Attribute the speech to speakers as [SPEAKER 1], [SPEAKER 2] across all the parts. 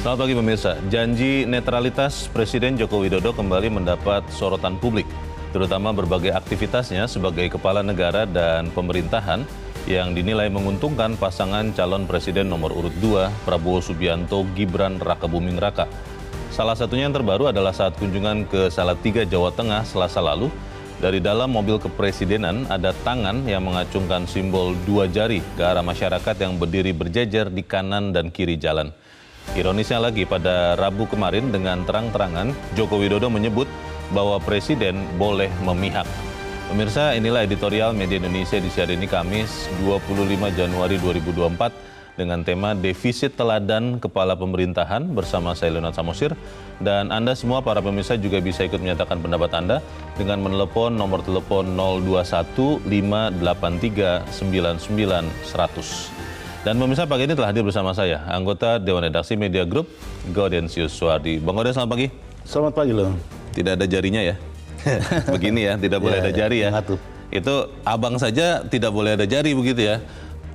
[SPEAKER 1] Selamat pagi pemirsa. Janji netralitas Presiden Joko Widodo kembali mendapat sorotan publik, terutama berbagai aktivitasnya sebagai kepala negara dan pemerintahan yang dinilai menguntungkan pasangan calon presiden nomor urut 2 Prabowo Subianto Gibran Rakabuming Raka. Salah satunya yang terbaru adalah saat kunjungan ke Salatiga, Jawa Tengah Selasa lalu. Dari dalam mobil kepresidenan ada tangan yang mengacungkan simbol 2 jari ke arah masyarakat yang berdiri berjejer di kanan dan kiri jalan. Ironisnya lagi, pada Rabu kemarin dengan terang-terangan Joko Widodo menyebut bahwa Presiden boleh memihak. Pemirsa, inilah editorial Media Indonesia di hari ini Kamis 25 Januari 2024 dengan tema Defisit Teladan Kepala Pemerintahan bersama saya Leonard Samosir. Dan Anda semua para pemirsa juga bisa ikut menyatakan pendapat Anda dengan menelepon nomor telepon 021 583 99 100. Dan pemirsa, pagi ini telah hadir bersama saya, anggota Dewan Redaksi Media Group, Gaudensius Suardi. Bang Gauden, selamat pagi.
[SPEAKER 2] Selamat pagi loh.
[SPEAKER 1] Tidak ada jarinya ya? Begini ya, tidak boleh ada jari ya?
[SPEAKER 2] Ngatuh.
[SPEAKER 1] Itu abang saja tidak boleh ada jari begitu ya?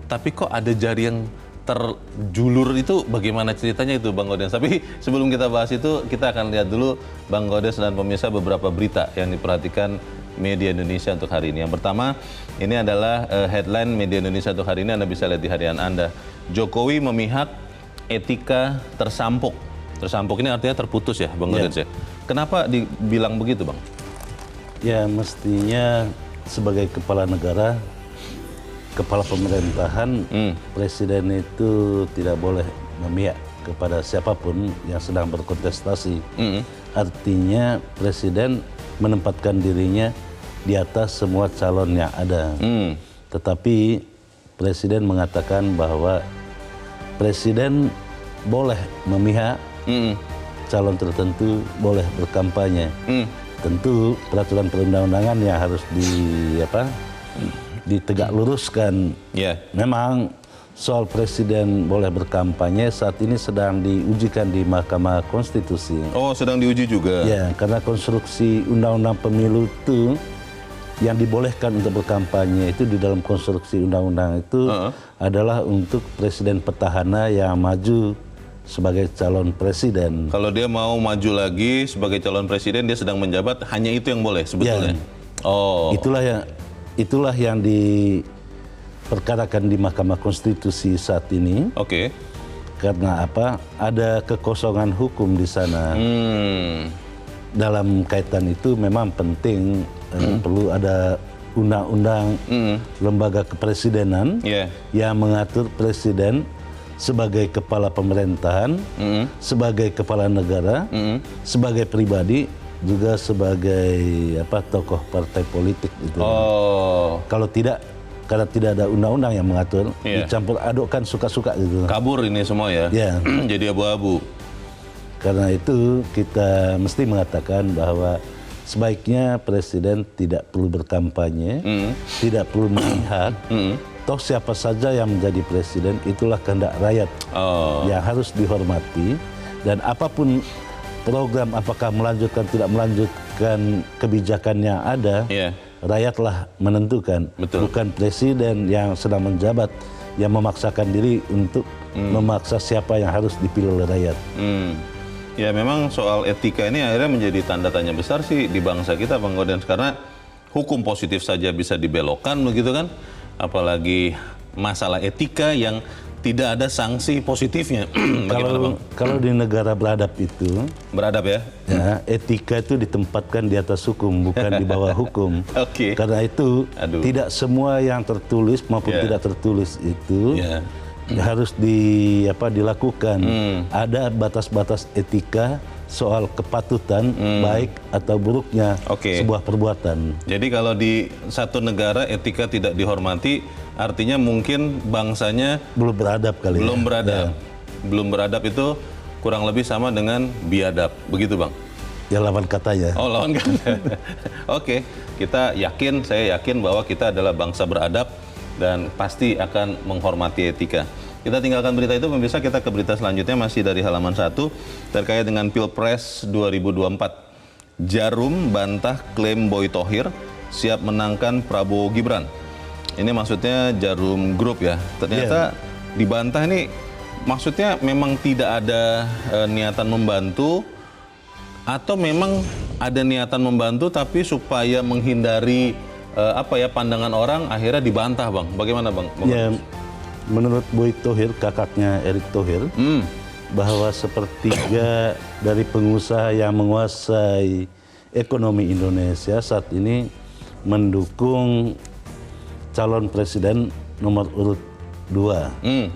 [SPEAKER 1] Tapi kok ada jari yang terjulur itu, bagaimana ceritanya itu Bang Gauden? Tapi sebelum kita bahas itu, kita akan lihat dulu Bang Gauden dan pemirsa beberapa berita yang diperhatikan Media Indonesia untuk hari ini. Yang pertama, ini adalah headline Media Indonesia untuk hari ini. Anda bisa lihat di harian Anda. Jokowi memihak, etika tersampok. Tersampok ini artinya terputus ya, Bang Gauden ya. Kenapa dibilang begitu, Bang?
[SPEAKER 2] Ya, mestinya sebagai kepala negara, kepala pemerintahan, presiden itu tidak boleh memihak kepada siapapun yang sedang berkontestasi. Artinya presiden menempatkan dirinya di atas semua calon yang ada. Tetapi presiden mengatakan bahwa presiden boleh memihak calon tertentu, boleh berkampanye. Tentu peraturan perundang-undangan yang harus ditegak luruskan. Memang soal presiden boleh berkampanye saat ini sedang diujikan di Mahkamah Konstitusi.
[SPEAKER 1] Oh, sedang diuji juga?
[SPEAKER 2] Ya, karena konstruksi undang-undang pemilu itu yang dibolehkan untuk berkampanye itu di dalam konstruksi undang-undang itu adalah untuk presiden petahana yang maju sebagai calon presiden.
[SPEAKER 1] Kalau dia mau maju lagi sebagai calon presiden, dia sedang menjabat, hanya itu yang boleh sebetulnya?
[SPEAKER 2] Ya. Oh. Itulah yang diperkarakan di Mahkamah Konstitusi saat ini.
[SPEAKER 1] Oke.
[SPEAKER 2] Karena apa? Ada kekosongan hukum di sana. Dalam kaitan itu memang penting perlu ada undang-undang lembaga kepresidenan yang mengatur presiden sebagai kepala pemerintahan, sebagai kepala negara, sebagai pribadi, juga sebagai tokoh partai politik itu. Kalau tidak, karena tidak ada undang-undang yang mengatur, dicampur adukkan suka-suka gitu.
[SPEAKER 1] Kabur ini semua ya? Jadi abu-abu.
[SPEAKER 2] Karena itu kita mesti mengatakan bahwa sebaiknya presiden tidak perlu berkampanye, tidak perlu memihak. Toh siapa saja yang menjadi presiden itulah kehendak rakyat yang harus dihormati, dan apapun program, apakah melanjutkan tidak melanjutkan kebijakan yang ada, rakyatlah menentukan. Bukan presiden yang sedang menjabat yang memaksakan diri untuk memaksa siapa yang harus dipilih oleh rakyat.
[SPEAKER 1] Ya, memang soal etika ini akhirnya menjadi tanda tanya besar sih di bangsa kita, Bang Gauden, karena hukum positif saja bisa dibelokkan begitu kan, apalagi masalah etika yang tidak ada sanksi positifnya.
[SPEAKER 2] Kalau di negara beradab itu,
[SPEAKER 1] beradab ya,
[SPEAKER 2] etika itu ditempatkan di atas hukum, bukan di bawah hukum. Karena itu tidak semua yang tertulis maupun tidak tertulis itu harus dilakukan. Ada batas-batas etika soal kepatutan baik atau buruknya sebuah perbuatan.
[SPEAKER 1] Jadi kalau di satu negara etika tidak dihormati, artinya mungkin bangsanya
[SPEAKER 2] belum beradab kali.
[SPEAKER 1] Belum beradab. Belum beradab itu kurang lebih sama dengan biadab, begitu Bang?
[SPEAKER 2] Ya, lawan katanya.
[SPEAKER 1] Oh, lawan kata. Oke, saya yakin bahwa kita adalah bangsa beradab dan pasti akan menghormati etika. Kita tinggalkan berita itu, pemirsa, kita ke berita selanjutnya masih dari halaman 1 terkait dengan Pilpres 2024. Jarum bantah klaim Boy Thohir siap menangkan Prabowo Gibran. Ini maksudnya Jarum Group ya. Ternyata dibantah ini maksudnya memang tidak ada niatan membantu atau memang ada niatan membantu tapi supaya menghindari pandangan orang akhirnya dibantah, Bang. Bagaimana, Bang?
[SPEAKER 2] Ya, menurut Boy Thohir, kakaknya Erick Thohir, bahwa sepertiga dari pengusaha yang menguasai ekonomi Indonesia saat ini mendukung calon presiden nomor urut 2.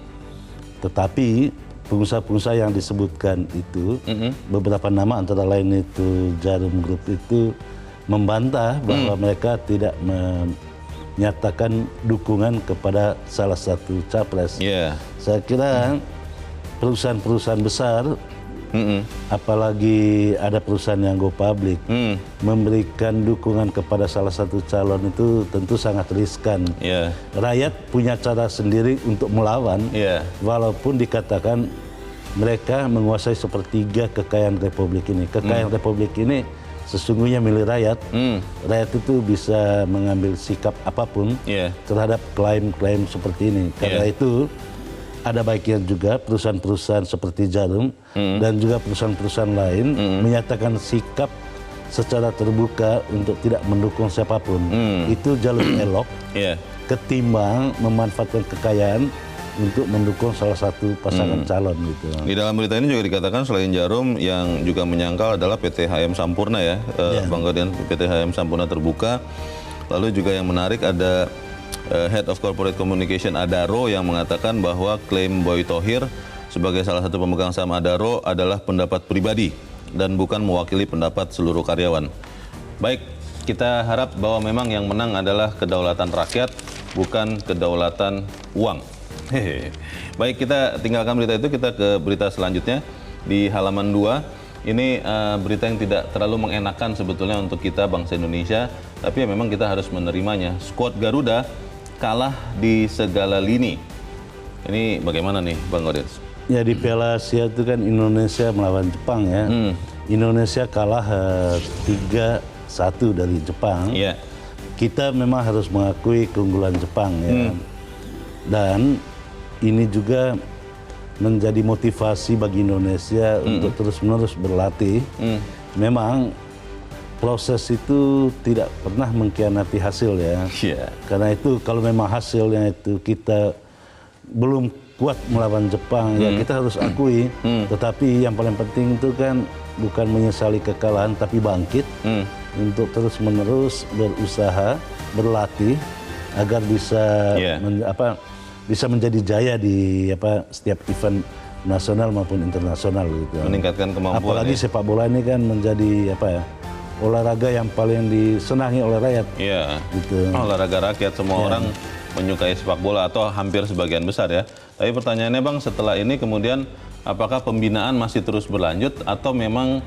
[SPEAKER 2] Tetapi pengusaha-pengusaha yang disebutkan itu, beberapa nama antara lain itu Jarum Group itu membantah bahwa mereka tidak menyatakan dukungan kepada salah satu capres. Saya kira perusahaan-perusahaan besar, apalagi ada perusahaan yang go public, memberikan dukungan kepada salah satu calon itu tentu sangat riskan. Rakyat punya cara sendiri untuk melawan, walaupun dikatakan mereka menguasai sepertiga kekayaan Republik ini. Kekayaan Republik ini sesungguhnya milik rakyat. Rakyat itu bisa mengambil sikap apapun terhadap klaim-klaim seperti ini. Karena itu ada baiknya juga perusahaan-perusahaan seperti Jarum dan juga perusahaan-perusahaan lain menyatakan sikap secara terbuka untuk tidak mendukung siapapun. Itu jalur elok ketimbang memanfaatkan kekayaan untuk mendukung salah satu pasangan calon gitu.
[SPEAKER 1] Di dalam berita ini juga dikatakan selain Jarum yang juga menyangkal adalah PT HM Sampurna ya, Bang Godian, PT HM Sampurna terbuka. Lalu juga yang menarik ada Head of Corporate Communication Adaro yang mengatakan bahwa klaim Boy Thohir sebagai salah satu pemegang saham Adaro adalah pendapat pribadi dan bukan mewakili pendapat seluruh karyawan. Baik, kita harap bahwa memang yang menang adalah kedaulatan rakyat, bukan kedaulatan uang. Baik, kita tinggalkan berita itu, kita ke berita selanjutnya di halaman 2. Ini berita yang tidak terlalu mengenakan sebetulnya untuk kita bangsa Indonesia, tapi ya memang kita harus menerimanya. Skuad Garuda kalah di segala lini. Ini bagaimana nih, Bang Godian?
[SPEAKER 2] Ya, di Piala Asia itu kan Indonesia melawan Jepang ya. Indonesia kalah 3-1 dari Jepang. Kita memang harus mengakui keunggulan Jepang ya. Dan ini juga menjadi motivasi bagi Indonesia untuk terus-menerus berlatih. Memang proses itu tidak pernah mengkhianati hasil ya. Karena itu kalau memang hasilnya itu kita belum kuat melawan Jepang, ya kita harus akui. Tetapi yang paling penting itu kan bukan menyesali kekalahan, tapi bangkit untuk terus-menerus berusaha, berlatih agar bisa bisa menjadi jaya di setiap event nasional maupun internasional gitu.
[SPEAKER 1] Meningkatkan kemampuan.
[SPEAKER 2] Apalagi sepak bola ini kan menjadi olahraga yang paling disenangi oleh rakyat. Gitu.
[SPEAKER 1] Olahraga rakyat, semua orang menyukai sepak bola atau hampir sebagian besar ya. Tapi pertanyaannya, Bang, setelah ini kemudian apakah pembinaan masih terus berlanjut atau memang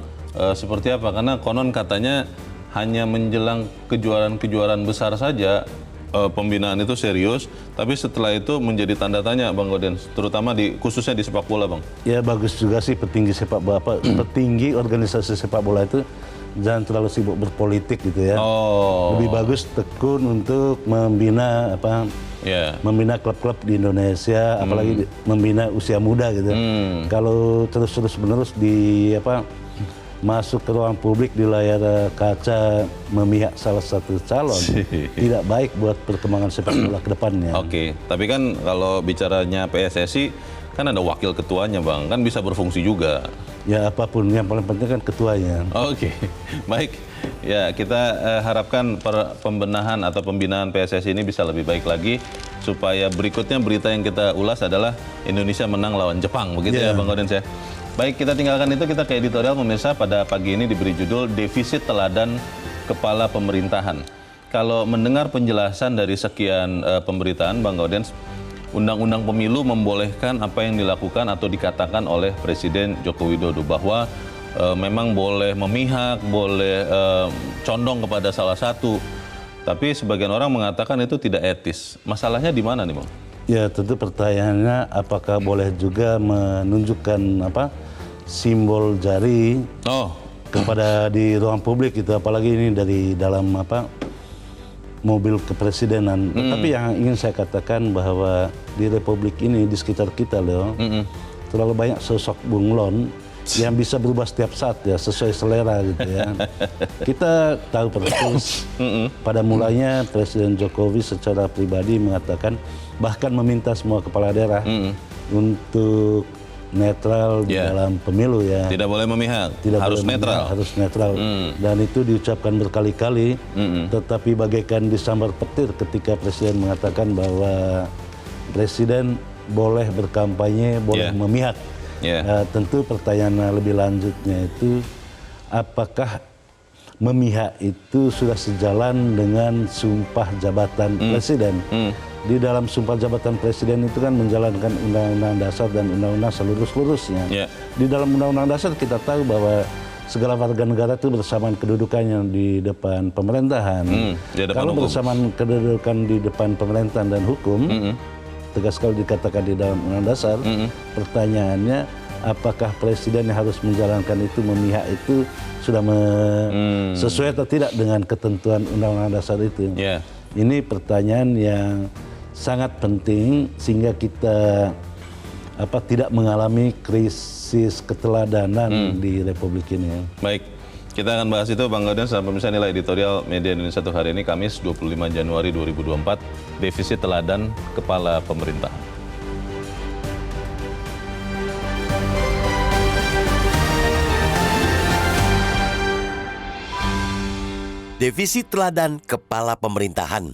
[SPEAKER 1] seperti apa? Karena konon katanya hanya menjelang kejuaraan-kejuaraan besar saja pembinaan itu serius, tapi setelah itu menjadi tanda tanya, Bang Godian, terutama khususnya di sepak bola, Bang. Ya, bagus juga sih petinggi sepak bola, petinggi organisasi sepak bola itu jangan terlalu sibuk berpolitik gitu ya. Lebih bagus tekun untuk membina membina klub-klub di Indonesia, apalagi membina usia muda gitu. Kalau terus menerus masuk ke ruang publik di layar kaca memihak salah satu calon tidak baik buat perkembangan sepak bola ke depannya. Tapi kan kalau bicaranya PSSI kan ada wakil ketuanya, Bang, kan bisa berfungsi juga. Ya, apapun yang paling penting kan ketuanya. Baik. Ya, kita harapkan pembenahan atau pembinaan PSSI ini bisa lebih baik lagi supaya berikutnya berita yang kita ulas adalah Indonesia menang lawan Jepang, begitu ya, Bang Godian ya. Baik, kita tinggalkan itu, kita ke editorial pemirsa. Pada pagi ini diberi judul Defisit Teladan Kepala Pemerintahan. Kalau mendengar penjelasan dari sekian pemberitaan, Bang Godian, Undang-Undang Pemilu membolehkan apa yang dilakukan atau dikatakan oleh Presiden Joko Widodo bahwa memang boleh memihak, boleh condong kepada salah satu. Tapi sebagian orang mengatakan itu tidak etis. Masalahnya di mana nih, Bang? Ya, tentu pertanyaannya apakah boleh juga menunjukkan simbol jari kepada di ruang publik itu, apalagi ini dari dalam mobil kepresidenan. Tapi yang ingin saya katakan bahwa di Republik ini, di sekitar kita loh,
[SPEAKER 2] terlalu banyak sosok bunglon yang bisa berubah setiap saat ya, sesuai selera gitu ya. Kita tahu persis pada mulanya Presiden Jokowi secara pribadi mengatakan, bahkan meminta semua kepala daerah untuk netral di dalam pemilu ya.
[SPEAKER 1] Tidak boleh memihak,
[SPEAKER 2] Harus netral. Dan itu diucapkan berkali-kali, tetapi bagaikan disambar petir ketika Presiden mengatakan bahwa Presiden boleh berkampanye, boleh memihak. Tentu pertanyaan lebih lanjutnya itu, apakah memihak itu sudah sejalan dengan sumpah jabatan Presiden? Di dalam sumpah jabatan Presiden itu kan menjalankan Undang-Undang Dasar dan Undang-Undang seluruh-seluruhnya. Di dalam Undang-Undang Dasar kita tahu bahwa segala warga negara itu bersamaan kedudukannya di depan pemerintahan. Kalau bersamaan kedudukan di depan pemerintahan dan hukum, tegas sekali dikatakan di dalam Undang-Undang Dasar, pertanyaannya, apakah Presiden yang harus menjalankan itu, memihak itu, sudah sesuai atau tidak dengan ketentuan Undang-Undang Dasar itu? Ini pertanyaan yang sangat penting sehingga kita tidak mengalami krisis keteladanan di Republik ini.
[SPEAKER 1] Baik, kita akan bahas itu Bang Gaudens dan pemirsa. Nilai editorial Media Indonesia satu hari ini, Kamis 25 Januari 2024, defisit teladan kepala pemerintahan.
[SPEAKER 3] Defisit teladan kepala pemerintahan.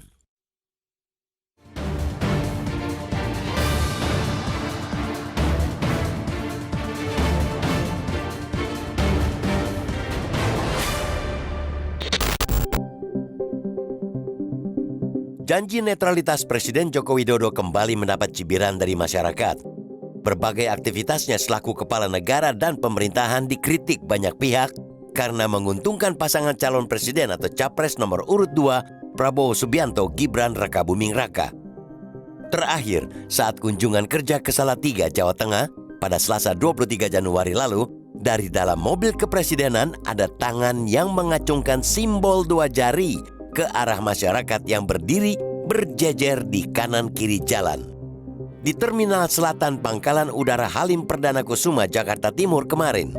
[SPEAKER 3] Janji netralitas Presiden Joko Widodo kembali mendapat cibiran dari masyarakat. Berbagai aktivitasnya selaku kepala negara dan pemerintahan dikritik banyak pihak karena menguntungkan pasangan calon presiden atau capres nomor urut 2 Prabowo Subianto Gibran Rakabuming Raka. Terakhir, saat kunjungan kerja ke Salatiga, Jawa Tengah pada Selasa 23 Januari lalu, dari dalam mobil kepresidenan ada tangan yang mengacungkan simbol 2 jari ke arah masyarakat yang berdiri berjejer di kanan kiri jalan. Di Terminal Selatan Pangkalan Udara Halim Perdana Kusuma, Jakarta Timur kemarin,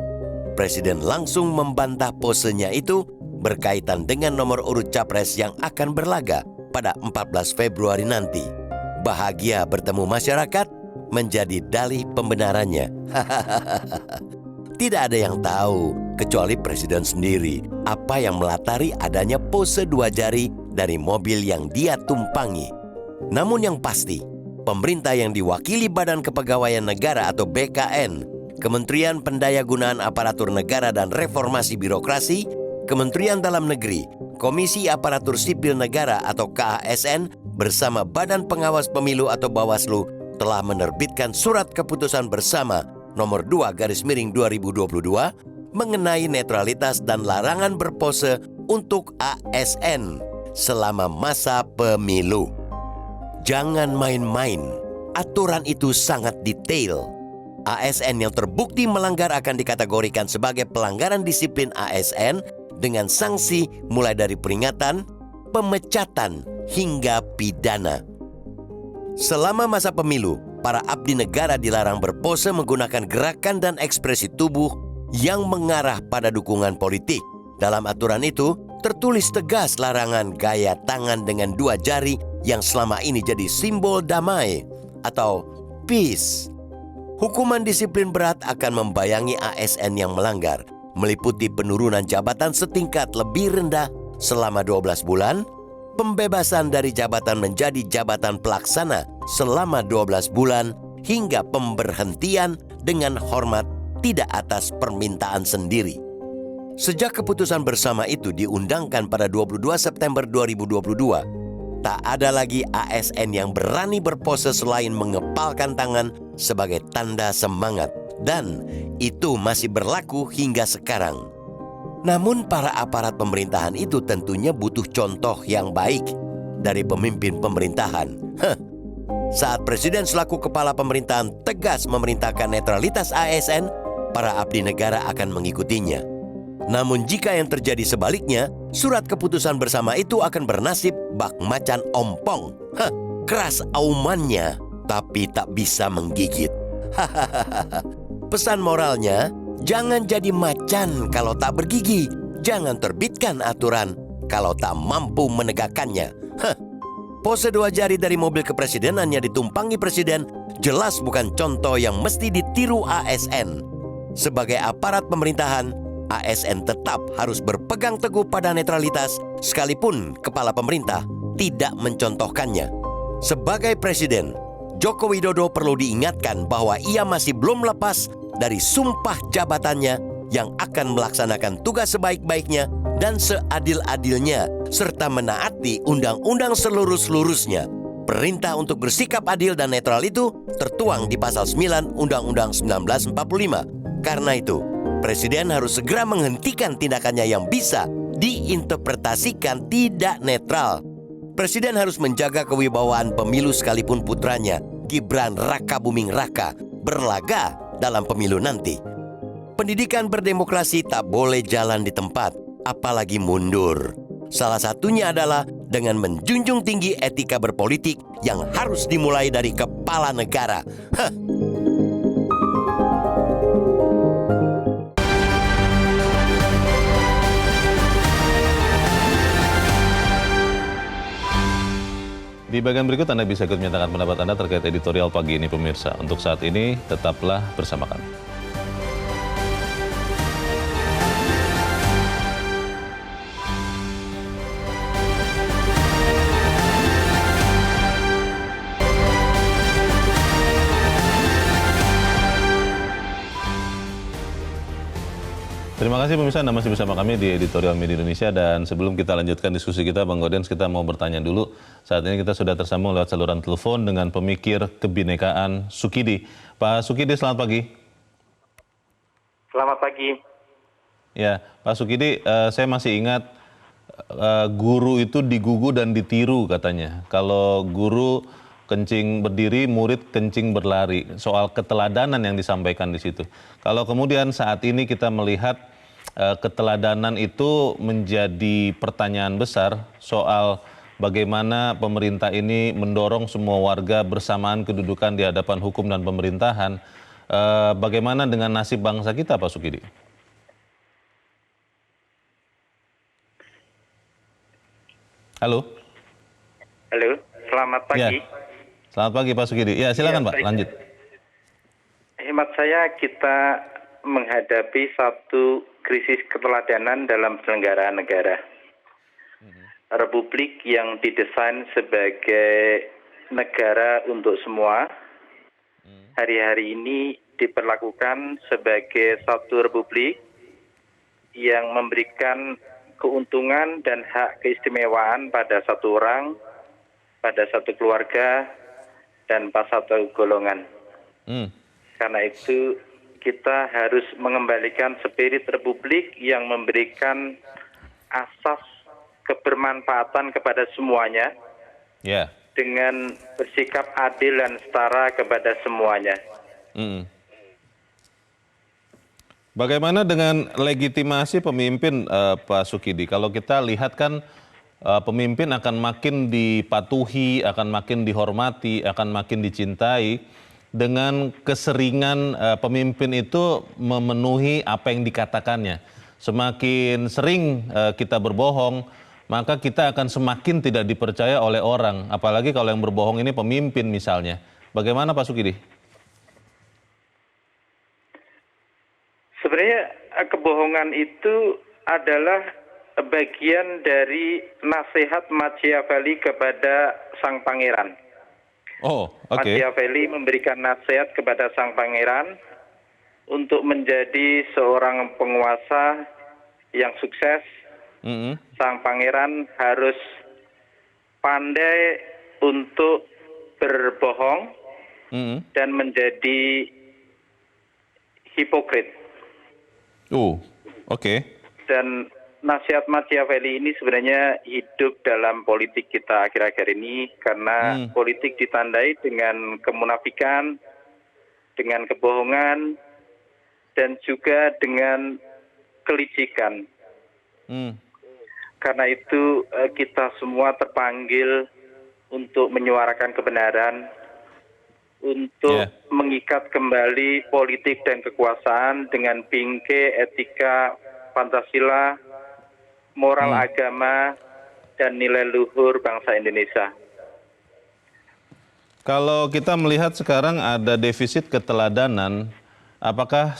[SPEAKER 3] Presiden langsung membantah posenya itu berkaitan dengan nomor urut capres yang akan berlaga pada 14 Februari nanti. Bahagia bertemu masyarakat menjadi dalih pembenarannya. Tidak ada yang tahu kecuali Presiden sendiri apa yang melatari adanya pose 2 jari dari mobil yang dia tumpangi. Namun yang pasti, pemerintah yang diwakili Badan Kepegawaian Negara atau BKN, Kementerian Pendayagunaan Aparatur Negara dan Reformasi Birokrasi, Kementerian Dalam Negeri, Komisi Aparatur Sipil Negara atau KASN bersama Badan Pengawas Pemilu atau Bawaslu telah menerbitkan surat keputusan bersama nomor 2/2022 mengenai netralitas dan larangan berpose untuk ASN selama masa pemilu. Jangan main-main, aturan itu sangat detail. ASN yang terbukti melanggar akan dikategorikan sebagai pelanggaran disiplin ASN dengan sanksi mulai dari peringatan, pemecatan, hingga pidana. Selama masa pemilu, para abdi negara dilarang berpose menggunakan gerakan dan ekspresi tubuh yang mengarah pada dukungan politik. Dalam aturan itu, tertulis tegas larangan gaya tangan dengan 2 jari yang selama ini jadi simbol damai atau peace. Hukuman disiplin berat akan membayangi ASN yang melanggar, meliputi penurunan jabatan setingkat lebih rendah selama 12 bulan, pembebasan dari jabatan menjadi jabatan pelaksana selama 12 bulan, hingga pemberhentian dengan hormat tidak atas permintaan sendiri. Sejak keputusan bersama itu diundangkan pada 22 September 2022, tak ada lagi ASN yang berani berpose selain mengepalkan tangan sebagai tanda semangat. Dan itu masih berlaku hingga sekarang. Namun para aparat pemerintahan itu tentunya butuh contoh yang baik dari pemimpin pemerintahan. Saat Presiden selaku kepala pemerintahan tegas memerintahkan netralitas ASN, para abdi negara akan mengikutinya. Namun jika yang terjadi sebaliknya, surat keputusan bersama itu akan bernasib bak macan ompong. Keras aumannya, tapi tak bisa menggigit. Pesan moralnya, jangan jadi macan kalau tak bergigi. Jangan terbitkan aturan kalau tak mampu menegakkannya. Pose 2 jari dari mobil kepresidenan yang ditumpangi presiden jelas bukan contoh yang mesti ditiru ASN. Sebagai aparat pemerintahan, ASN tetap harus berpegang teguh pada netralitas sekalipun kepala pemerintah tidak mencontohkannya. Sebagai presiden, Joko Widodo perlu diingatkan bahwa ia masih belum lepas dari sumpah jabatannya yang akan melaksanakan tugas sebaik-baiknya dan seadil-adilnya serta menaati undang-undang seluruh-seluruhnya. Perintah untuk bersikap adil dan netral itu tertuang di pasal 9 Undang-Undang 1945. Karena itu, Presiden harus segera menghentikan tindakannya yang bisa diinterpretasikan tidak netral. Presiden harus menjaga kewibawaan pemilu sekalipun putranya, Gibran Rakabuming Raka, berlaga dalam pemilu nanti. Pendidikan berdemokrasi tak boleh jalan di tempat, apalagi mundur. Salah satunya adalah dengan menjunjung tinggi etika berpolitik yang harus dimulai dari kepala negara.
[SPEAKER 1] Di bagian berikut Anda bisa ikut menyatakan pendapat Anda terkait editorial pagi ini pemirsa. Untuk saat ini, tetaplah bersama kami. Terima kasih pemirsa, Anda masih bersama kami di Editorial Media Indonesia. Dan sebelum kita lanjutkan diskusi kita, Bang Gaudens, kita mau bertanya dulu. Saat ini kita sudah tersambung lewat saluran telepon dengan pemikir kebinekaan Sukidi. Pak Sukidi, selamat pagi.
[SPEAKER 4] Selamat pagi.
[SPEAKER 1] Ya, Pak Sukidi, saya masih ingat guru itu digugu dan ditiru katanya. Kalau guru kencing berdiri, murid kencing berlari. Soal keteladanan yang disampaikan di situ. Kalau kemudian saat ini kita melihat keteladanan itu menjadi pertanyaan besar soal bagaimana pemerintah ini mendorong semua warga bersamaan kedudukan di hadapan hukum dan pemerintahan. Bagaimana dengan nasib bangsa kita, Pak Sukidi? Halo?
[SPEAKER 4] Halo, selamat pagi.
[SPEAKER 1] Ya. Selamat pagi Pak Sukidi. Ya, silakan Pak, lanjut.
[SPEAKER 4] Hemat saya kita menghadapi satu krisis keteladanan dalam penyelenggaraan negara. Republik yang didesain sebagai negara untuk semua, hari-hari ini diperlakukan sebagai satu republik yang memberikan keuntungan dan hak keistimewaan pada satu orang, pada satu keluarga, dan pada satu golongan. Karena itu kita harus mengembalikan spirit republik yang memberikan asas kebermanfaatan kepada semuanya, dengan bersikap adil dan setara kepada semuanya.
[SPEAKER 1] Bagaimana dengan legitimasi pemimpin, Pak Sukidi? Kalau kita lihat kan pemimpin akan makin dipatuhi, akan makin dihormati, akan makin dicintai dengan keseringan pemimpin itu memenuhi apa yang dikatakannya. Semakin sering kita berbohong, maka kita akan semakin tidak dipercaya oleh orang. Apalagi kalau yang berbohong ini pemimpin misalnya. Bagaimana Pak Sukidi?
[SPEAKER 4] Sebenarnya kebohongan itu adalah bagian dari nasihat Machiavelli kepada sang pangeran.
[SPEAKER 1] Oh, oke.
[SPEAKER 4] Machiavelli memberikan nasihat kepada sang pangeran untuk menjadi seorang penguasa yang sukses. Sang pangeran harus pandai untuk berbohong dan menjadi hipokrit.
[SPEAKER 1] Oke.
[SPEAKER 4] Dan nasihat Machiavelli ini sebenarnya hidup dalam politik kita akhir-akhir ini, karena politik ditandai dengan kemunafikan, dengan kebohongan, dan juga dengan kelicikan. Karena itu kita semua terpanggil untuk menyuarakan kebenaran, untuk mengikat kembali politik dan kekuasaan dengan bingkai etika Pancasila, moral agama, dan nilai luhur bangsa Indonesia.
[SPEAKER 1] Kalau kita melihat sekarang ada defisit keteladanan, apakah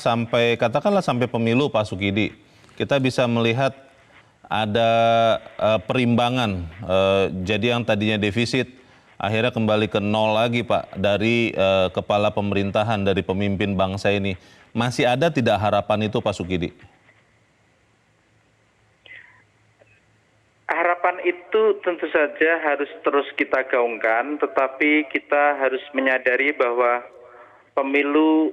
[SPEAKER 1] katakanlah sampai pemilu Pak Sukidi, kita bisa melihat ada perimbangan, jadi yang tadinya defisit akhirnya kembali ke nol lagi Pak, dari kepala pemerintahan, dari pemimpin bangsa ini. Masih ada tidak harapan itu Pak Sukidi?
[SPEAKER 4] Harapan itu tentu saja harus terus kita gaungkan, tetapi kita harus menyadari bahwa pemilu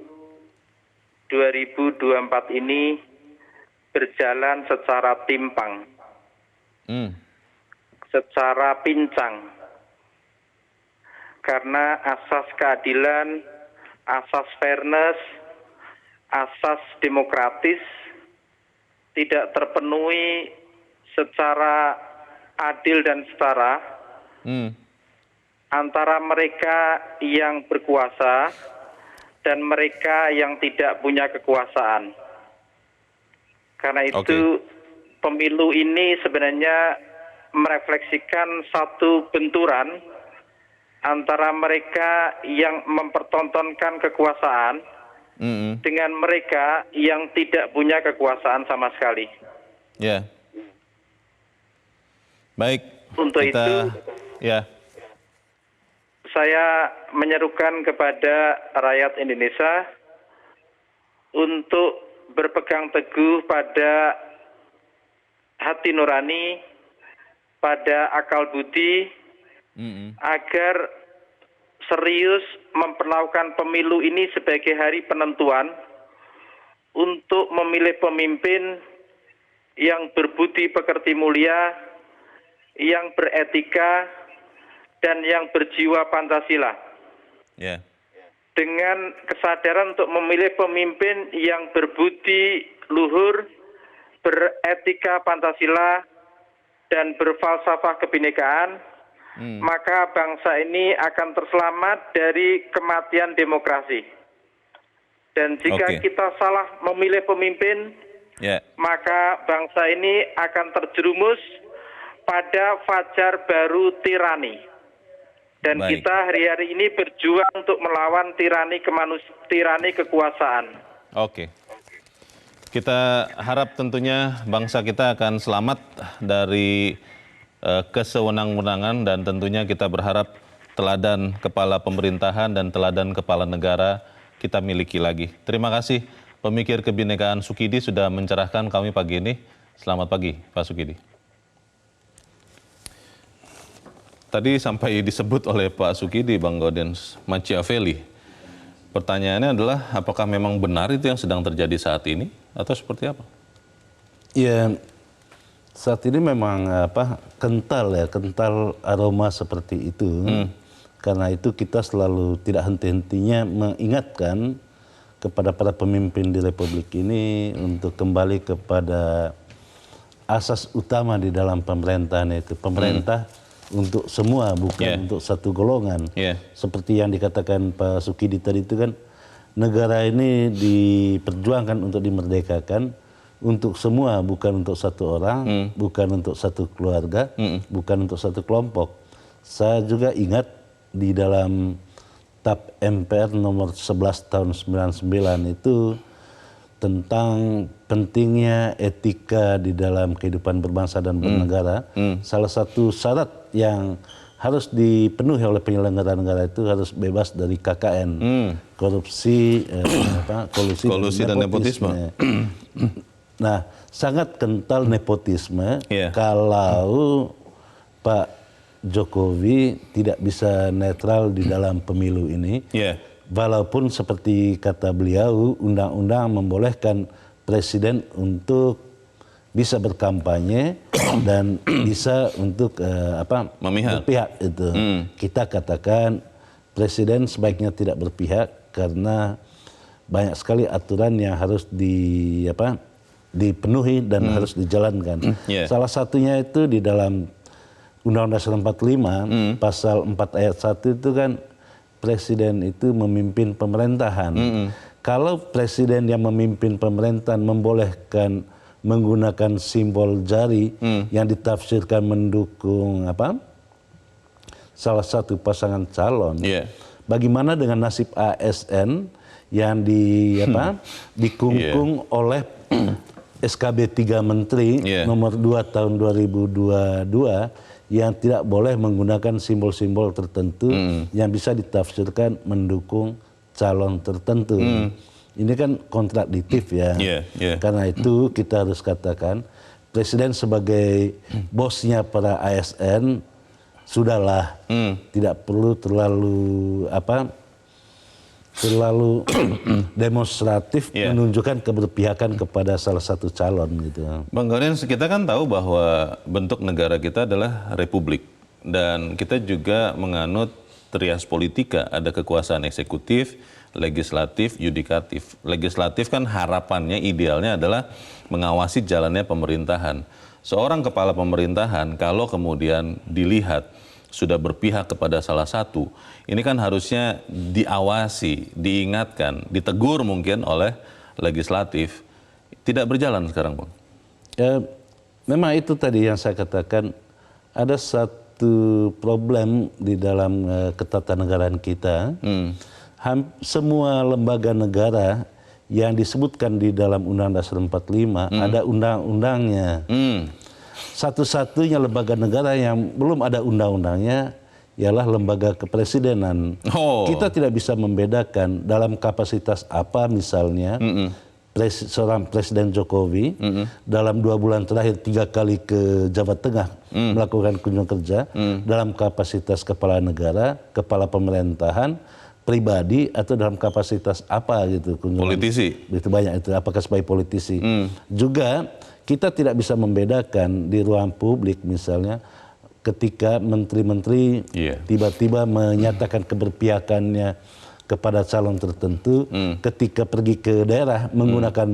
[SPEAKER 4] 2024 ini berjalan secara timpang, secara pincang. Karena asas keadilan, asas fairness, asas demokratis tidak terpenuhi secara adil dan setara antara mereka yang berkuasa dan mereka yang tidak punya kekuasaan. Karena itu pemilu ini sebenarnya merefleksikan satu benturan antara mereka yang mempertontonkan kekuasaan dengan mereka yang tidak punya kekuasaan sama sekali.
[SPEAKER 1] Ya. Baik.
[SPEAKER 4] Untuk itu, saya menyerukan kepada rakyat Indonesia untuk berpegang teguh pada hati nurani, pada akal budi, agar serius memperlakukan pemilu ini sebagai hari penentuan untuk memilih pemimpin yang berbudi pekerti mulia, yang beretika, dan yang berjiwa Pancasila. Dengan kesadaran untuk memilih pemimpin yang berbudi luhur, beretika Pancasila, dan berfalsafah kebinekaan, maka bangsa ini akan terselamat dari kematian demokrasi. Dan jika kita salah memilih pemimpin, maka bangsa ini akan terjerumus pada fajar baru tirani. Dan kita hari-hari ini berjuang untuk melawan tirani kekuasaan.
[SPEAKER 1] Kita harap tentunya bangsa kita akan selamat dari kesewenang-wenangan, dan tentunya kita berharap teladan kepala pemerintahan dan teladan kepala negara kita miliki lagi. Terima kasih pemikir kebinekaan Sukidi sudah mencerahkan kami pagi ini. Selamat pagi Pak Sukidi. Tadi sampai disebut oleh Pak Sukidi, Bang Gaudens, Machiavelli. Pertanyaannya adalah apakah memang benar itu yang sedang terjadi saat ini atau seperti apa?
[SPEAKER 2] Ya, saat ini memang kental aroma seperti itu. Karena itu kita selalu tidak henti-hentinya mengingatkan kepada para pemimpin di Republik ini untuk kembali kepada asas utama di dalam pemerintahan, yaitu pemerintah untuk semua, bukan untuk satu golongan. Seperti yang dikatakan Pak Sukidi tadi itu kan, negara ini diperjuangkan untuk dimerdekakan untuk semua, bukan untuk satu orang, bukan untuk satu keluarga, bukan untuk satu kelompok. Saya juga ingat di dalam TAP MPR nomor 11 tahun 99 itu tentang pentingnya etika di dalam kehidupan berbangsa dan bernegara. Salah satu syarat yang harus dipenuhi oleh penyelenggara negara itu harus bebas dari KKN, korupsi, kolusi dan nepotisme. Nah, sangat kental nepotisme kalau Pak Jokowi tidak bisa netral di dalam pemilu ini. Walaupun seperti kata beliau, undang-undang membolehkan presiden untuk bisa berkampanye dan bisa untuk berpihak itu. Kita katakan presiden sebaiknya tidak berpihak karena banyak sekali aturan yang harus dipenuhi dan harus dijalankan. Salah satunya itu di dalam Undang-Undang Dasar 45 pasal 4 ayat 1 itu kan, presiden itu memimpin pemerintahan. Kalau presiden yang memimpin pemerintahan membolehkan menggunakan simbol jari yang ditafsirkan mendukung salah satu pasangan calon, bagaimana dengan nasib ASN yang dikungkung oleh SKB 3 Menteri nomor 2 tahun 2022 yang tidak boleh menggunakan simbol-simbol tertentu yang bisa ditafsirkan mendukung calon tertentu. Ini kan kontradiktif ya. Karena itu kita harus katakan presiden sebagai bosnya para ASN sudahlah, tidak perlu terlalu demonstratif menunjukkan keberpihakan kepada salah satu calon gitu.
[SPEAKER 1] Bang Gaudens, kita kan tahu bahwa bentuk negara kita adalah republik dan kita juga menganut trias politika, ada kekuasaan eksekutif, legislatif, yudikatif. Legislatif kan harapannya, idealnya adalah mengawasi jalannya pemerintahan. Seorang kepala pemerintahan kalau kemudian dilihat sudah berpihak kepada salah satu, ini kan harusnya diawasi, diingatkan, ditegur mungkin oleh legislatif. Tidak berjalan sekarang, Bang.
[SPEAKER 2] Memang itu tadi yang saya katakan, ada satu problem di dalam ketatanegaraan kita. Semua lembaga negara yang disebutkan di dalam Undang-Undang Dasar 45 ada undang-undangnya. Satu-satunya lembaga negara yang belum ada undang-undangnya ialah lembaga kepresidenan. Kita tidak bisa membedakan dalam kapasitas apa misalnya seorang Presiden Jokowi dalam 2 bulan terakhir 3 kali ke Jawa Tengah melakukan kunjungan kerja dalam kapasitas kepala negara, kepala pemerintahan, pribadi atau dalam kapasitas apa gitu.
[SPEAKER 1] Politisi.
[SPEAKER 2] Itu banyak itu, apakah sebagai politisi. Juga kita tidak bisa membedakan di ruang publik misalnya ketika menteri-menteri tiba-tiba menyatakan keberpihakannya kepada calon tertentu, ketika pergi ke daerah menggunakan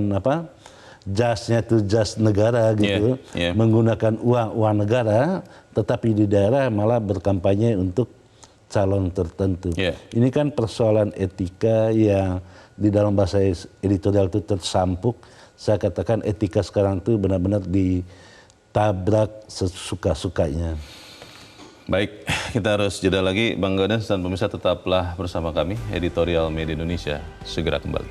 [SPEAKER 2] jasnya itu jas negara gitu, menggunakan uang negara, tetapi di daerah malah berkampanye untuk calon tertentu. Ini kan persoalan etika yang di dalam bahasa editorial itu tersampuk. Saya katakan etika sekarang itu benar-benar ditabrak sesuka-sukanya.
[SPEAKER 1] Baik, kita harus jeda lagi. Bang Gaudens dan pemirsa tetaplah bersama kami, Editorial Media Indonesia. Segera kembali.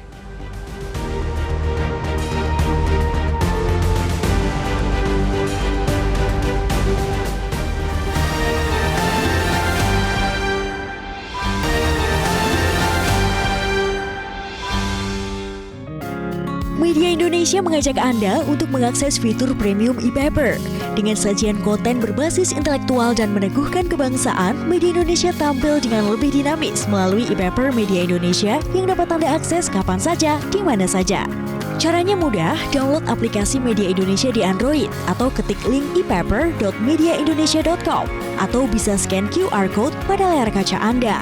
[SPEAKER 5] Media Indonesia mengajak Anda untuk mengakses fitur premium e-paper. Dengan sajian konten berbasis intelektual dan meneguhkan kebangsaan, Media Indonesia tampil dengan lebih dinamis melalui e-paper Media Indonesia yang dapat Anda akses kapan saja, di mana saja. Caranya mudah, download aplikasi Media Indonesia di Android atau ketik link e-paper.mediaindonesia.com atau bisa scan QR Code pada layar kaca Anda.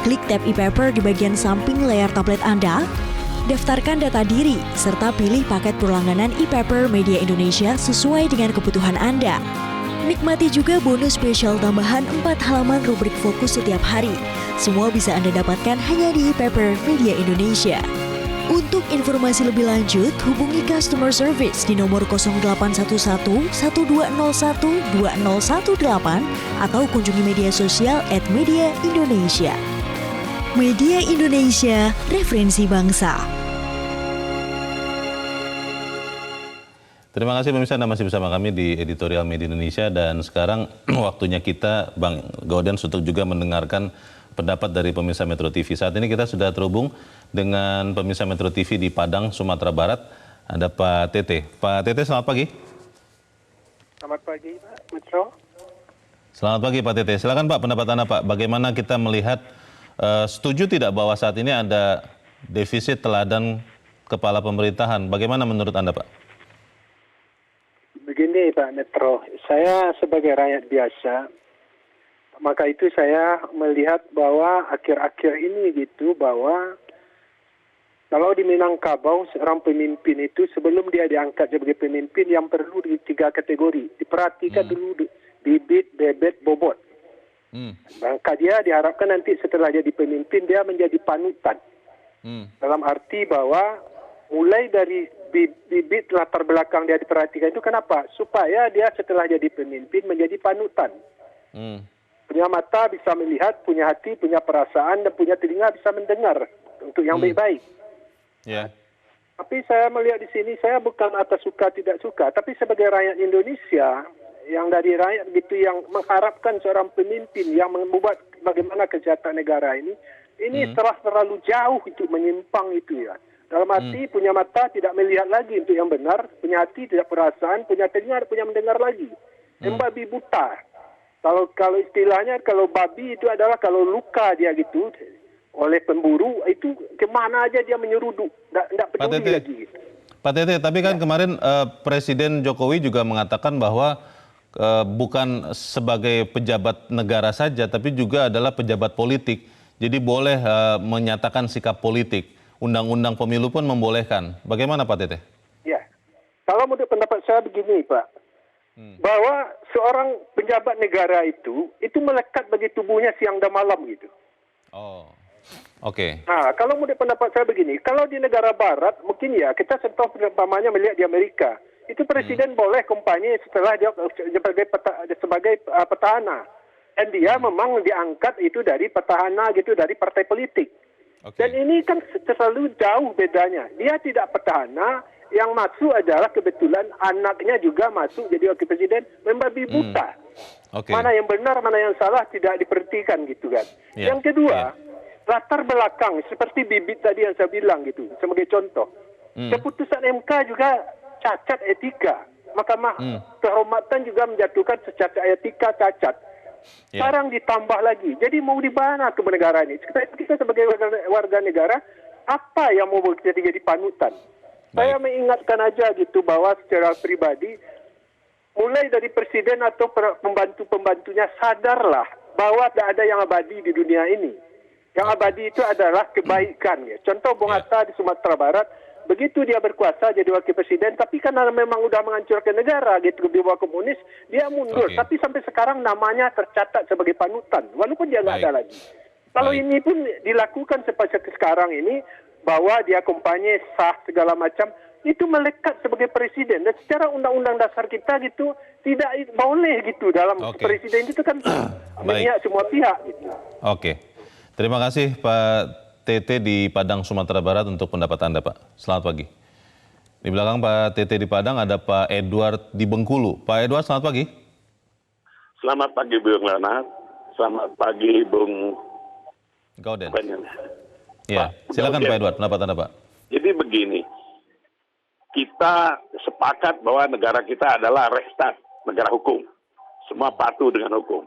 [SPEAKER 5] Klik tab e-paper di bagian samping layar tablet Anda, daftarkan data diri, serta pilih paket berlangganan e-paper Media Indonesia sesuai dengan kebutuhan Anda. Nikmati juga bonus spesial tambahan 4 halaman rubrik fokus setiap hari. Semua bisa Anda dapatkan hanya di e-paper Media Indonesia. Untuk informasi lebih lanjut, hubungi customer service di nomor 0811 1201 2018 atau kunjungi media sosial @mediaindonesia. Media Indonesia, referensi bangsa.
[SPEAKER 1] Terima kasih pemirsa, Anda masih bersama kami di Editorial Media Indonesia dan sekarang waktunya kita, Bang Gaudens, untuk juga mendengarkan pendapat dari pemirsa Metro TV. Saat ini kita sudah terhubung dengan pemirsa Metro TV di Padang, Sumatera Barat. Ada Pak Tete. Pak Tete, selamat pagi.
[SPEAKER 6] Selamat pagi, Pak Metro.
[SPEAKER 1] Selamat pagi, Pak Tete. Silakan Pak, pendapat Anda Pak. Bagaimana kita melihat, setuju tidak bahwa saat ini ada defisit teladan kepala pemerintahan? Bagaimana menurut Anda, Pak?
[SPEAKER 6] Begini, Pak Metro. Saya sebagai rakyat biasa, maka itu saya melihat bahwa akhir-akhir ini gitu, bahwa kalau di Minangkabau seorang pemimpin itu sebelum dia diangkat sebagai pemimpin yang perlu di 3 kategori. Diperhatikan dulu bibit, bebet, bobot. Maka dia diharapkan nanti setelah jadi pemimpin dia menjadi panutan. Dalam arti bahwa mulai dari bibit latar belakang dia diperhatikan itu kenapa? Supaya dia setelah jadi pemimpin menjadi panutan. Punya mata bisa melihat, punya hati, punya perasaan, dan punya telinga bisa mendengar untuk yang baik-baik.
[SPEAKER 1] Ya.
[SPEAKER 6] Tapi saya melihat di sini, saya bukan atas suka tidak suka, tapi sebagai rakyat Indonesia, yang dari rakyat gitu yang mengharapkan seorang pemimpin yang membuat bagaimana kesejahteraan negara ini telah terlalu jauh itu menyimpang itu ya. Dalam arti punya mata tidak melihat lagi untuk yang benar, punya hati tidak perasaan, punya telinga punya mendengar lagi. Membabi buta. Kalau istilahnya kalau babi itu adalah kalau luka dia gitu oleh pemburu itu kemana aja dia menyeruduk, tidak peduli lagi. Gitu.
[SPEAKER 1] Pak Tete, tapi kan kemarin Presiden Jokowi juga mengatakan bahwa bukan sebagai pejabat negara saja, tapi juga adalah pejabat politik. Jadi boleh menyatakan sikap politik. Undang-undang pemilu pun membolehkan. Bagaimana Pak Tete?
[SPEAKER 6] Ya, kalau menurut pendapat saya begini Pak, bahwa seorang pejabat negara itu melekat bagi tubuhnya siang dan malam gitu.
[SPEAKER 1] Oh, oke.
[SPEAKER 6] Nah, kalau menurut pendapat saya begini, kalau di negara Barat mungkin ya kita contoh umpamanya melihat di Amerika, itu presiden boleh kampanye setelah dia sebagai petahana, dan dia memang diangkat itu dari petahana gitu dari partai politik.
[SPEAKER 1] Okay.
[SPEAKER 6] Dan ini kan terlalu jauh bedanya. Dia tidak petahana, yang masuk adalah kebetulan anaknya juga masuk jadi wakil presiden, membabi buta.
[SPEAKER 1] Okay.
[SPEAKER 6] Mana yang benar, mana yang salah tidak diperhatikan gitu kan.
[SPEAKER 1] Yeah.
[SPEAKER 6] Yang kedua, latar belakang seperti bibit tadi yang saya bilang gitu, sebagai contoh. Keputusan MK juga cacat etika. Mahkamah Kehormatan juga menjatuhkan secacat etika cacat. Sekarang ditambah lagi. Jadi mau di mana kebenaran ini? Kita sebagai warga negara, apa yang mau kita jadi panutan? Saya mengingatkan aja gitu bahwa secara pribadi, mulai dari presiden atau pembantu-pembantunya sadarlah bahwa tidak ada yang abadi di dunia ini. Yang abadi itu adalah kebaikan. Ya. Contoh Bung Hatta di Sumatera Barat, begitu dia berkuasa jadi wakil presiden, tapi karena memang udah menghancurkan negara gitu di bawah komunis, dia mundur. Tapi sampai sekarang namanya tercatat sebagai panutan, walaupun dia nggak ada lagi. Kalau ini pun dilakukan seperti sekarang ini, bahwa dia kampanye sah segala macam, itu melekat sebagai presiden. Dan secara undang-undang dasar kita gitu, tidak boleh gitu dalam presiden itu kan memihak semua pihak gitu.
[SPEAKER 1] Oke. Terima kasih Pak Tete di Padang, Sumatera Barat untuk pendapat Anda, Pak. Selamat pagi. Di belakang Pak Tete di Padang ada Pak Edward di Bengkulu. Pak Edward, selamat pagi.
[SPEAKER 7] Selamat pagi, Bung Leonard. Selamat pagi, Bung
[SPEAKER 1] Gauden. Ya, silakan Pak Edward, pendapat Anda, Pak.
[SPEAKER 7] Jadi begini, kita sepakat bahwa negara kita adalah Rechtsstaat, negara hukum. Semua patuh dengan hukum.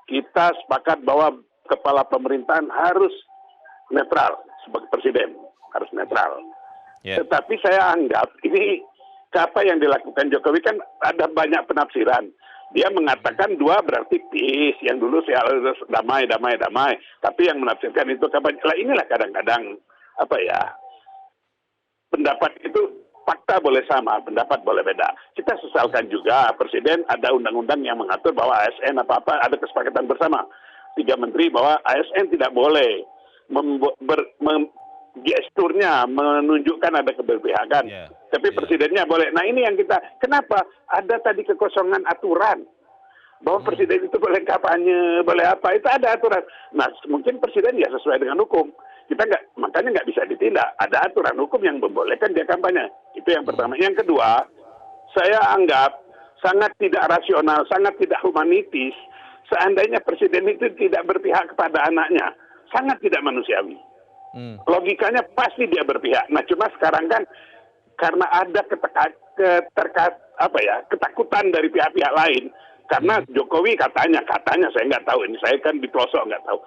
[SPEAKER 7] Kita sepakat bahwa kepala pemerintahan harus netral sebagai presiden, harus netral. Tetapi saya anggap ini apa yang dilakukan Jokowi kan ada banyak penafsiran. Dia mengatakan 2 berarti peace, yang dulu saya harus damai. Tapi yang menafsirkan itu kapan? Lah inilah kadang-kadang apa ya? Pendapat itu fakta boleh sama, pendapat boleh beda. Kita sesalkan juga presiden ada undang-undang yang mengatur bahwa ASN apa-apa ada kesepakatan bersama 3 menteri bahwa ASN tidak boleh gesturnya menunjukkan ada keberpihakan. Tapi presidennya boleh. Nah ini yang kita, kenapa ada tadi kekosongan aturan bahwa presiden itu boleh kampanye, boleh apa, itu ada aturan. Nah mungkin presiden ya sesuai dengan hukum. Kita makanya nggak bisa ditindak. Ada aturan hukum yang membolehkan dia kampanye. Itu yang pertama. Yang kedua, saya anggap sangat tidak rasional, sangat tidak humanitis seandainya presiden itu tidak berpihak kepada anaknya. Sangat tidak manusiawi. Logikanya pasti dia berpihak. Nah cuma sekarang kan karena ada ketakutan dari pihak-pihak lain. Karena Jokowi katanya saya nggak tahu, ini saya kan di pelosok nggak tahu.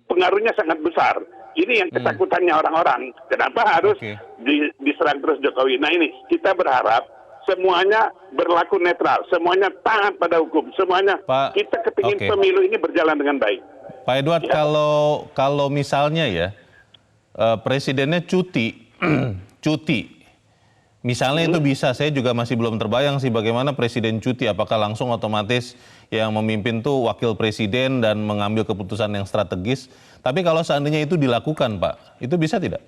[SPEAKER 7] Pengaruhnya sangat besar. Ini yang ketakutannya orang-orang. Kenapa harus diserang terus Jokowi? Nah ini kita berharap semuanya berlaku netral, semuanya taat pada hukum, semuanya kita kepingin pemilu ini berjalan dengan baik.
[SPEAKER 1] Pak Edward, kalau misalnya ya presidennya cuti Misalnya itu bisa, saya juga masih belum terbayang sih bagaimana presiden cuti, apakah langsung otomatis yang memimpin tuh wakil presiden dan mengambil keputusan yang strategis. Tapi kalau seandainya itu dilakukan Pak, itu bisa tidak?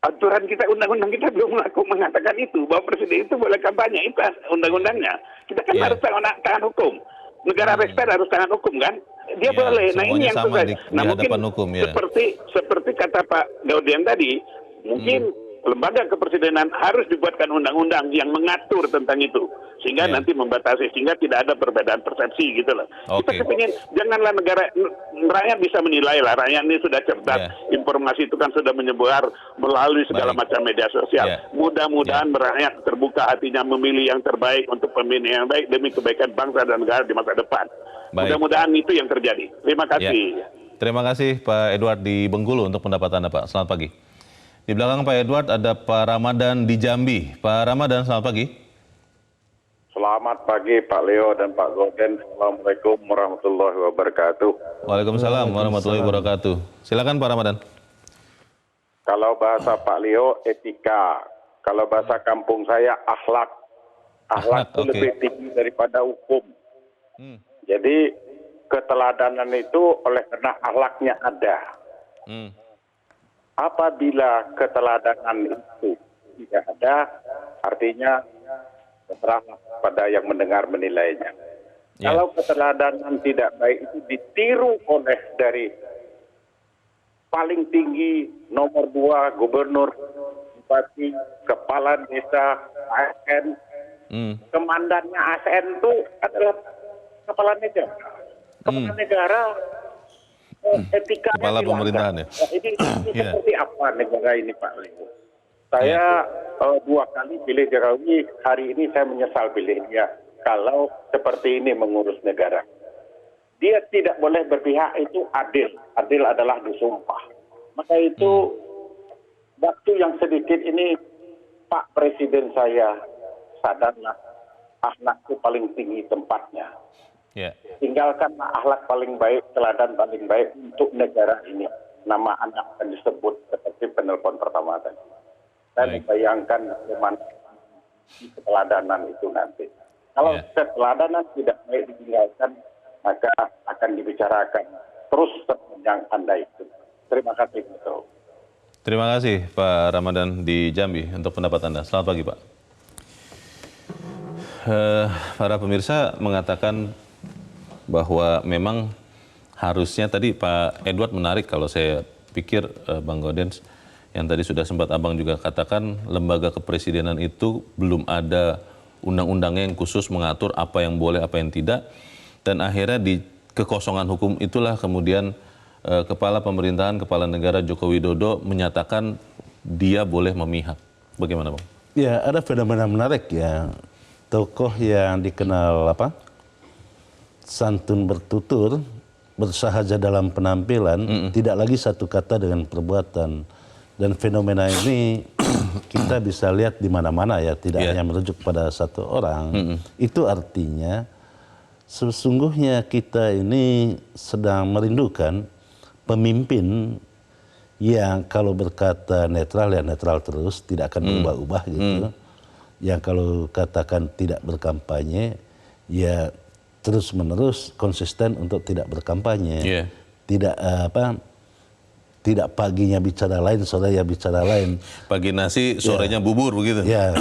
[SPEAKER 7] Aturan kita, undang-undang kita belum mengatakan itu, bahwa presiden itu boleh kampanye, itu undang-undangnya. Kita kan harus tahan hukum. Negara restan harus tahan hukum kan? Dia boleh. Nah ini yang
[SPEAKER 1] sama
[SPEAKER 7] susah.
[SPEAKER 1] di hadapan hukum, ya.
[SPEAKER 7] Seperti kata Pak Gaudian tadi, mungkin lembaga kepresidenan harus dibuatkan undang-undang yang mengatur tentang itu, sehingga nanti membatasi, sehingga tidak ada perbedaan persepsi gitu loh. Kita kepingin, janganlah rakyat bisa menilai lah, rakyat ini sudah cerdas, informasi itu kan sudah menyebar melalui segala macam media sosial. Mudah-mudahan rakyat terbuka hatinya memilih yang terbaik untuk pemilihan yang baik demi kebaikan bangsa dan negara di masa depan. Mudah-mudahan itu yang terjadi. Terima kasih.
[SPEAKER 1] Terima kasih Pak Edward di Bengkulu untuk pendapat Anda Pak. Selamat pagi. Di belakang Pak Edward ada Pak Ramadan di Jambi. Pak Ramadan, selamat pagi.
[SPEAKER 8] Selamat pagi Pak Leo dan Pak Gaudian. Assalamualaikum warahmatullahi wabarakatuh.
[SPEAKER 1] Waalaikumsalam warahmatullahi wabarakatuh. Silakan Pak Ramadan.
[SPEAKER 8] Kalau bahasa Pak Leo, etika. Kalau bahasa kampung saya, akhlak. Akhlak itu lebih tinggi daripada hukum. Jadi keteladanan itu oleh karena akhlaknya ada. Apabila keteladanan itu tidak ada, artinya terserahlah pada yang mendengar menilainya. Kalau keteladanan tidak baik itu ditiru oleh dari paling tinggi, nomor 2, gubernur, bupati, kepala desa, ASN, komandannya ASN itu adalah kepala negara. Kepala negara etikanya
[SPEAKER 1] kepala pemerintahan ya.
[SPEAKER 8] Ini seperti apa negara ini Pak Leo? Saya 2 kali pilih Jokowi, hari ini saya menyesal pilihnya. Kalau seperti ini mengurus negara, dia tidak boleh berpihak, itu adil. Adil adalah disumpah. Maka itu waktu yang sedikit ini Pak Presiden saya sadarlah akhlak itu paling tinggi tempatnya. Tinggalkanlah akhlak paling baik, teladan paling baik untuk negara ini. Nama anak akan disebut seperti penelpon pertama tadi. Saya membayangkan bagaimana keteladanan itu nanti. Kalau keteladanan tidak baik ditinggalkan, maka akan dibicarakan terus sepanjang Anda itu. Terima kasih.
[SPEAKER 1] Terima kasih Pak Ramadan di Jambi untuk pendapat Anda. Selamat pagi Pak. Para pemirsa mengatakan bahwa memang harusnya tadi Pak Edward menarik kalau saya pikir Bang Gaudian yang tadi sudah sempat Abang juga katakan lembaga kepresidenan itu belum ada undang-undangnya yang khusus mengatur apa yang boleh apa yang tidak, dan akhirnya di kekosongan hukum itulah kemudian kepala pemerintahan, kepala negara Joko Widodo menyatakan dia boleh memihak. Bagaimana Bang?
[SPEAKER 2] Ya, ada fenomena menarik ya, tokoh yang dikenal santun bertutur, bersahaja dalam penampilan, tidak lagi satu kata dengan perbuatan. Dan fenomena ini kita bisa lihat di mana-mana ya, tidak hanya merujuk pada satu orang. Itu artinya sesungguhnya kita ini sedang merindukan pemimpin yang kalau berkata netral ya netral terus, tidak akan berubah-ubah gitu. Yang kalau katakan tidak berkampanye ya terus-menerus konsisten untuk tidak berkampanye, tidak paginya bicara lain, sorenya bicara lain.
[SPEAKER 1] Pagi nasi, sorenya bubur begitu.
[SPEAKER 2] Ya,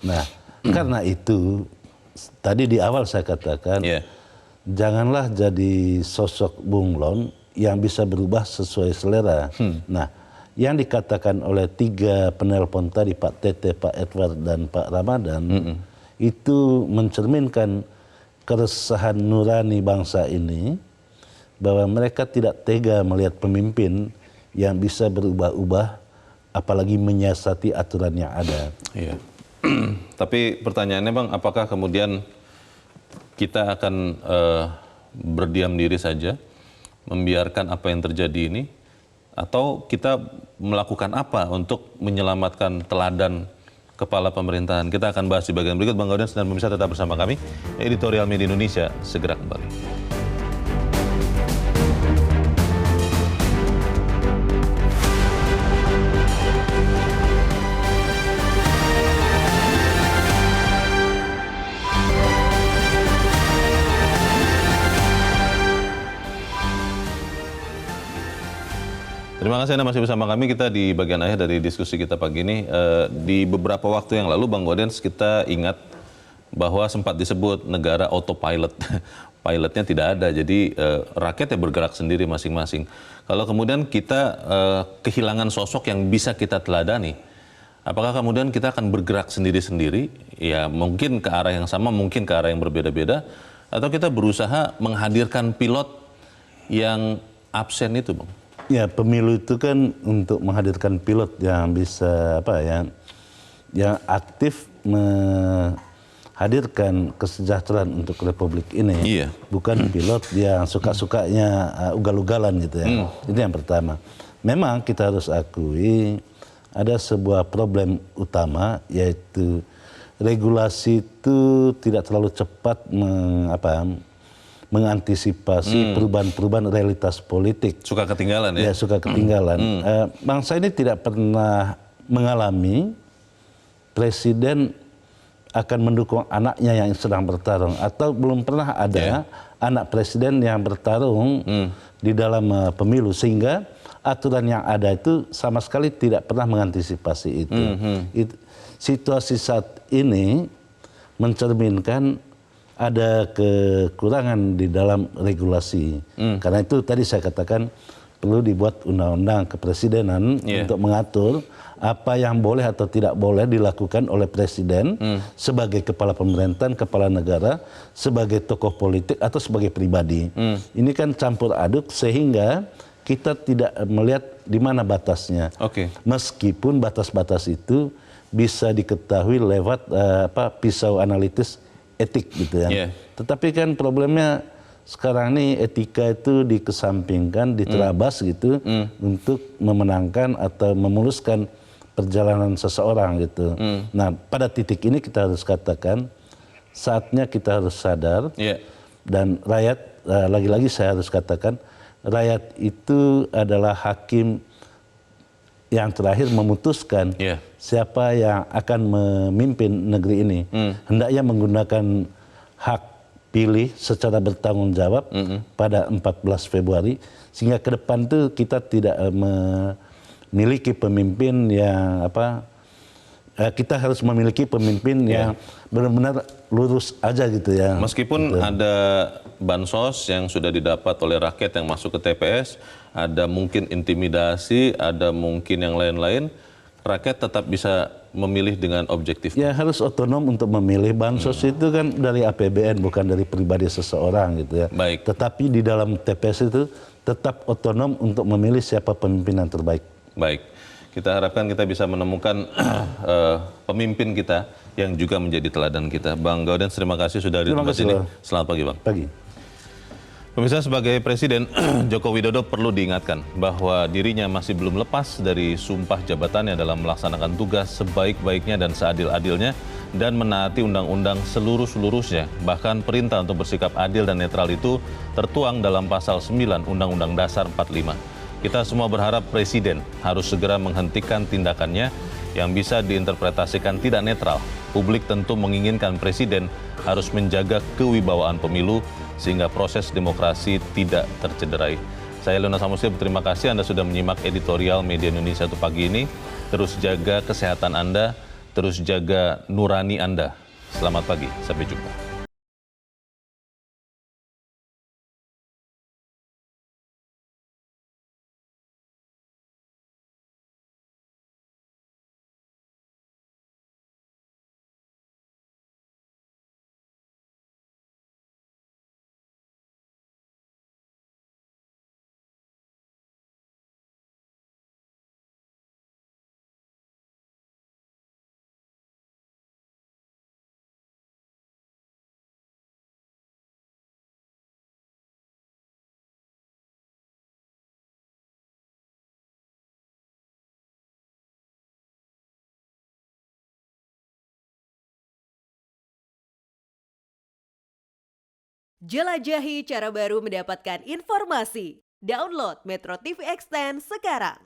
[SPEAKER 2] nah karena itu tadi di awal saya katakan, janganlah jadi sosok bunglon yang bisa berubah sesuai selera. Nah, yang dikatakan oleh 3 penelpon tadi, Pak Tete, Pak Edward, dan Pak Ramadan, itu mencerminkan keresahan nurani bangsa ini, bahwa mereka tidak tega melihat pemimpin yang bisa berubah-ubah, apalagi menyiasati aturan yang ada.
[SPEAKER 1] Tapi pertanyaannya Bang, apakah kemudian kita akan berdiam diri saja, membiarkan apa yang terjadi ini, atau kita melakukan apa untuk menyelamatkan teladan kepala pemerintahan? Kita akan bahas di bagian berikut. Bang Gaudian dan pemirsa tetap bersama kami. Editorial Media Indonesia segera kembali. Terima kasih Anda masih bersama kami. Kita di bagian akhir dari diskusi kita pagi ini. Di beberapa waktu yang lalu, Bang Gaudens, kita ingat bahwa sempat disebut negara autopilot. Pilotnya tidak ada, jadi rakyatnya bergerak sendiri masing-masing. Kalau kemudian kita kehilangan sosok yang bisa kita teladani, apakah kemudian kita akan bergerak sendiri-sendiri? Ya mungkin ke arah yang sama, mungkin ke arah yang berbeda-beda. Atau kita berusaha menghadirkan pilot yang absen itu, Bang?
[SPEAKER 2] Ya, pemilu itu kan untuk menghadirkan pilot yang bisa yang aktif menghadirkan kesejahteraan untuk Republik ini.
[SPEAKER 1] Iya.
[SPEAKER 2] Bukan pilot yang suka-sukanya ugal-ugalan gitu ya. Itu yang pertama. Memang kita harus akui ada sebuah problem utama, yaitu regulasi itu tidak terlalu cepat mengantisipasi perubahan-perubahan realitas politik.
[SPEAKER 1] Suka ketinggalan ya?
[SPEAKER 2] Ya, suka ketinggalan. Bangsa ini tidak pernah mengalami presiden akan mendukung anaknya yang sedang bertarung, atau belum pernah ada anak presiden yang bertarung di dalam pemilu, sehingga aturan yang ada itu sama sekali tidak pernah mengantisipasi itu. Situasi saat ini mencerminkan ada kekurangan di dalam regulasi. Karena itu tadi saya katakan perlu dibuat undang-undang kepresidenan untuk mengatur apa yang boleh atau tidak boleh dilakukan oleh presiden sebagai kepala pemerintahan, kepala negara, sebagai tokoh politik atau sebagai pribadi. Ini kan campur aduk sehingga kita tidak melihat di mana batasnya. Meskipun batas-batas itu bisa diketahui lewat pisau analitis etik gitu ya. Tetapi kan problemnya sekarang ini etika itu dikesampingkan, diterabas gitu untuk memenangkan atau memuluskan perjalanan seseorang gitu. Nah, pada titik ini kita harus katakan saatnya kita harus sadar dan rakyat, lagi-lagi saya harus katakan rakyat itu adalah hakim yang terakhir memutuskan siapa yang akan memimpin negeri ini. Hendaknya menggunakan hak pilih secara bertanggung jawab pada 14 Februari, sehingga ke depan itu kita tidak memiliki pemimpin yang kita harus memiliki pemimpin yang benar-benar lurus aja gitu ya.
[SPEAKER 1] Meskipun ada bansos yang sudah didapat oleh rakyat yang masuk ke TPS, ada mungkin intimidasi, ada mungkin yang lain-lain, rakyat tetap bisa memilih dengan objektif.
[SPEAKER 2] Ya, harus otonom untuk memilih. Bansos itu kan dari APBN, bukan dari pribadi seseorang gitu ya.
[SPEAKER 1] Baik.
[SPEAKER 2] Tetapi di dalam TPS itu tetap otonom untuk memilih siapa pemimpin yang terbaik.
[SPEAKER 1] Baik. Kita harapkan kita bisa menemukan pemimpin kita yang juga menjadi teladan kita. Bang Gaudens, terima kasih sudah hadir di sini. Selamat pagi, Bang.
[SPEAKER 2] Pagi.
[SPEAKER 1] Pemirsa, sebagai Presiden, Joko Widodo perlu diingatkan bahwa dirinya masih belum lepas dari sumpah jabatannya dalam melaksanakan tugas sebaik-baiknya dan seadil-adilnya dan menaati undang-undang seluruh-seluruhnya. Bahkan perintah untuk bersikap adil dan netral itu tertuang dalam pasal 9 Undang-Undang Dasar 45. Kita semua berharap Presiden harus segera menghentikan tindakannya yang bisa diinterpretasikan tidak netral. Publik tentu menginginkan Presiden harus menjaga kewibawaan pemilu sehingga proses demokrasi tidak tercederai. Saya Leona Samusia, berterima kasih Anda sudah menyimak editorial Media Indonesia untuk pagi ini. Terus jaga kesehatan Anda, terus jaga nurani Anda. Selamat pagi, sampai jumpa.
[SPEAKER 9] Jelajahi cara baru mendapatkan informasi. Download Metro TV Extend sekarang.